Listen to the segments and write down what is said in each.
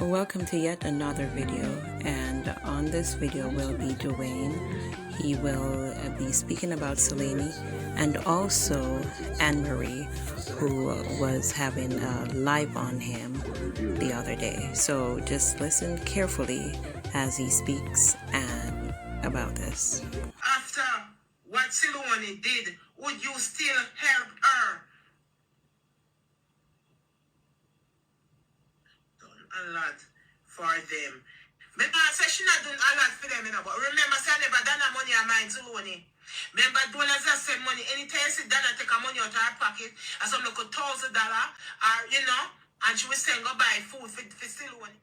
Welcome to yet another video, and on this video will be Dwayne. He will be speaking about Selene and also Annmarie, who was having a live on him the other day. So just listen carefully as he speaks and about this. After what Selene did, would you still help her? Done a lot for them. But I say she not done a lot for them, you know. But remember, say I never done a money of mine to Selene. Remember, donors that send money. Anytime you see Dana take a money out of her pocket, as some look $1,000, or you know, and she will send go buy food for Selene.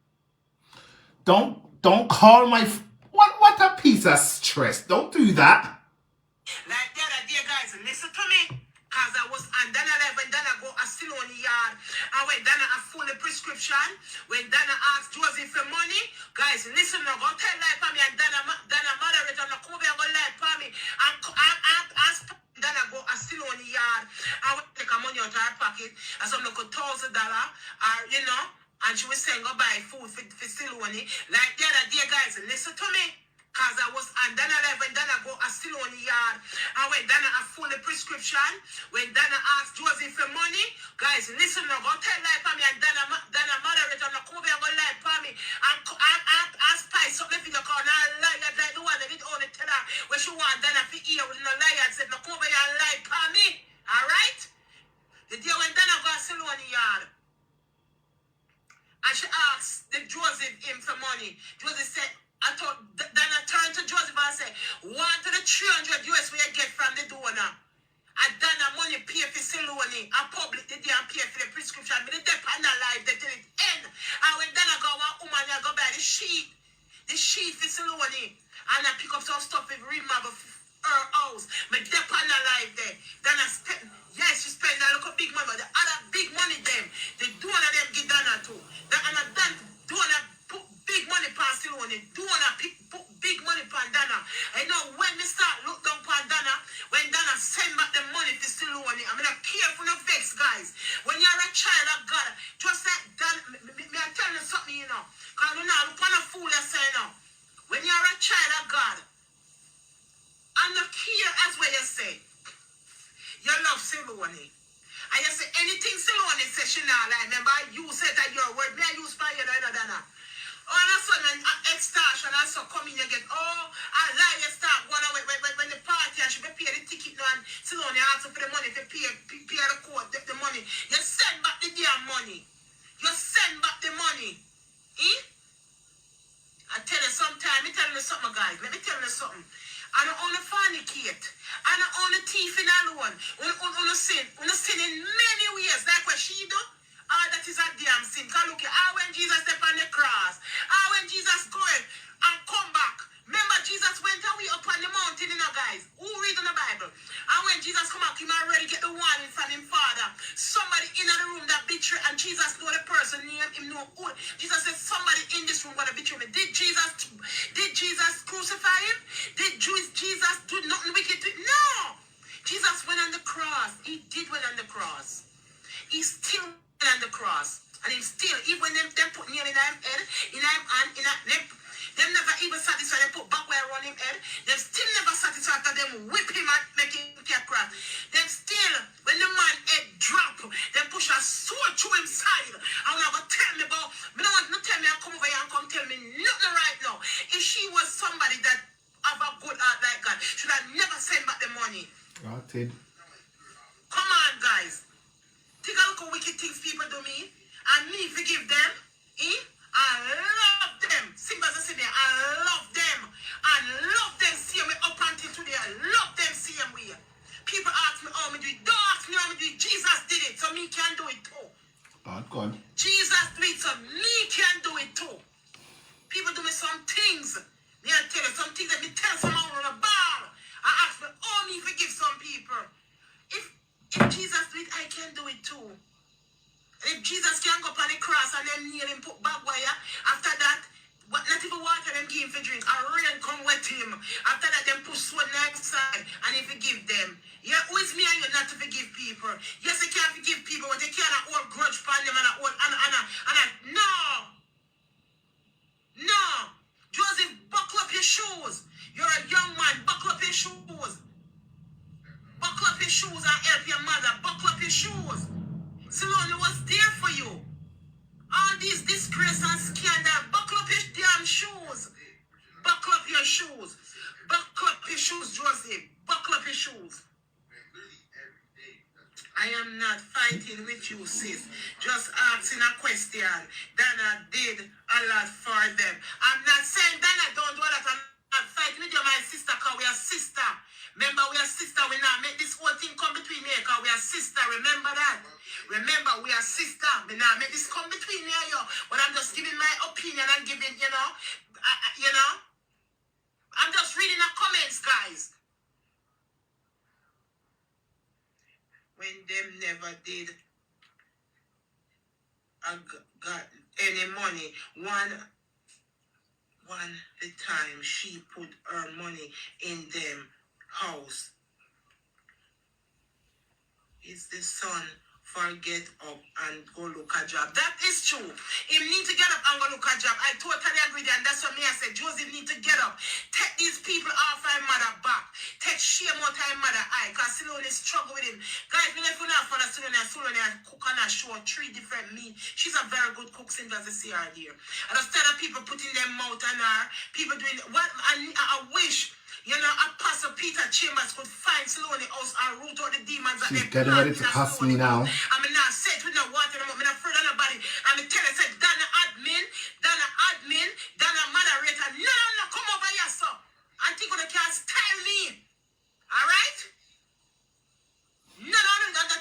Don't call my what a piece of stress. Don't do that. Like the other day, guys, listen to me. Cause I was on Dana live when Dana go a Selene yard. And when Dana a full prescription, when Dana asked Josie for money, guys, listen now, go tell life for me and Dana moderate and come over and go live for me. And ask Dana go a Selene yard. I will take a money out of her pocket and some look $1,000 or you know, and she was saying go buy food for Selene. Like the other day, guys, listen to me. Cause I was on Dana live when Dana go a Selene yard. And when Dana a full prescription, when Dana asked Josie for money, guys, listen now, go tell life for me and Dana moderate and come over and go live for me. And spice up the video call now lie like the one that did only tell her when she want Dana for ear with no lie and said no come over and lie for me. Alright? The day when Dana go a Selene yard. And she asked the Joseph him for money. Joseph said, I thought Dana turned to Joseph and said, want to the 300 US we get from the donor. And Dana money pay for Selene and public the day and pay for the prescription. But the dep and the life they till it end. And when Dana go one woman and go buy the sheet for Selene. And I pick up some stuff with remember her house. But dep and the life there. Dana spend, yes, she spend a little big money, but the other big money them, the donor them give Dana too. And then donor put big money for Selene. Donor put big money for Dana. I know when they start look down for Dana, when Dana send back the money to Selene, I'm not careful no vex, guys. When you're a child of God, just like Dana, me I tell you something, you know. Because you know, look on a fool I say now. When you're a child of God, I'm not care as what you say. You love Selene. And you say anything Selene says she not like. Remember, you said that your word. Me I use for you, Dana. All of a sudden, extortion also come in, you get, I lie, you start going away when the party, I should be pay the ticket now, and Selene asks for the money to pay the court, the money. You send back the damn money. You send back the money. Eh? I tell you sometime, me tell you something, guys. Let me tell you something. I don't only fornicate. I don't only thief in alone. I sin in many ways, like what she do. That is a damn sin. Because look, when Jesus stepped on the cross, when Jesus going and come back. Remember, Jesus went away up on the mountain, you know, guys. Who read in the Bible? And when Jesus come back, he already get the warning from him father. Somebody in the room that betray, and Jesus know the person name, him know who. Jesus said, somebody in this room gonna betray me. Did Jesus crucify him? Did Jesus do nothing wicked to him? No! Jesus went on the cross. He did went on the cross. He still went on the cross. And he still, even them put nail in him head, in him hand, them never even satisfied. They put back where around him head. Them still never satisfied after them whip him and make him get crack. Them still, when the man head drop, them push a sword through him side. I'm not gonna tell me about, me don't want to tell me and come over here and come tell me nothing right now. If she was somebody that have a good heart like God, should have never sent back the money. Rotted. Come on, guys. Take a look at wicked things people do me. And me forgive them. I love them. Simple as I say there. I love them. I love them see me up until today. I love them same way. People ask me how me do it. Don't ask me how me do it. Jesus did it, so me can do it too. God. Jesus do it, so me can do it too. People do me some things. Me I tell you some things that me tell someone on a bar. I ask me how me forgive some people. If Jesus do it, I can do it too. If Jesus can go up on the cross and then kneel him put barbed wire, after that, not even water them give him for drink. A rain come wet him. After that, them put sword next side and he forgive them. Yeah, who is me and you not to forgive people? Yes, you can't forgive people, but you cannot hold grudge upon them and no. disgrace and scandal. Buckle up your damn shoes. Buckle up your shoes. Buckle up your shoes, Josie. Buckle up your shoes. I am not fighting with you, sis. Just asking a question. Dana did a lot for them. I'm not saying Dana don't do that. I'm not fighting with you, my sister, because we are sister. Remember, we are sister. We not make this whole thing come between me, because we are sister. Remember that. Remember, we are sister. We not make this come between me and you. But I'm just giving my opinion and giving, you know. I'm just reading the comments, guys. When them never did got any money, one the time she put her money in them house. Is the son forget up and go look a job? That is true. He need to get up and go look a job. I totally agree with that. And that's what me I said. Joseph need to get up. Take these people off her mother back. Take shame out her mother eye. Because Silone struggle with him. Guys, when if you not follow Silone cook on a show 3 different meat. She's a very good cook since as I see her here. I just tell her people putting their mouth on her. People doing what I wish. You know, Apostle Peter Chambers could find Silone house and root out the demons that She's getting ready to cuss me now. I'm not set with no water. I'm not afraid of nobody. I'm tell her, say, Dana admin, Dana moderator. No, come over here, sir. I think you can style me. All right? No,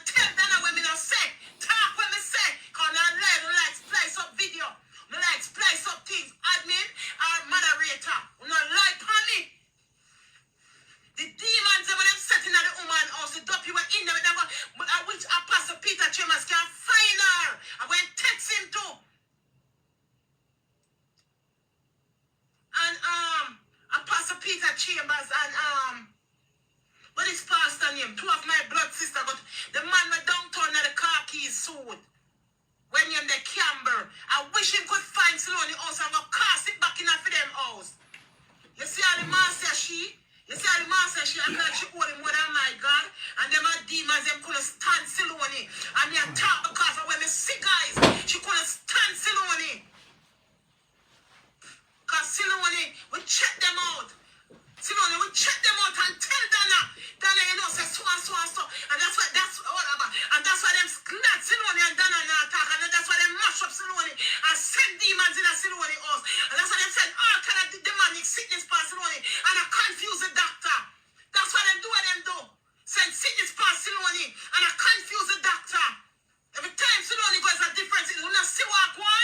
tell Dana when me not say. Talk when me say. Because I like splice up video. I like splice up things. Admin or moderator. You not lie for me. The demons that were them setting at the woman house, the dopey were in there, but I wish Apostle Peter Chambers can find her. I went text him too. And Apostle Peter Chambers and what is pastor name? 2 of my blood sister, but the man went downtown at the car keys suit. When you're in the camber, I wish him could find Silone house and go cast it back in for them house. You see how the master You see how the master she act like she hold him more than my God. And them are demons, them couldn't stand Silone. And me attack because of when me see guys, she couldn't stand Silone. Because Silone, we check them out. Silone, we check them out and tell Dana, you know, say so and so and so. And that's whatever. And that's why them glad Silone and Dana not attack. And that's why they mash up Silone and send demons in a Silone house. And that's why they send all kind of demonic sickness past Silone. And I confuse the doctor. That's why they do what them do. Send sickness past Silone and I confuse the doctor. Every time Silone goes a difference, you not see what I want.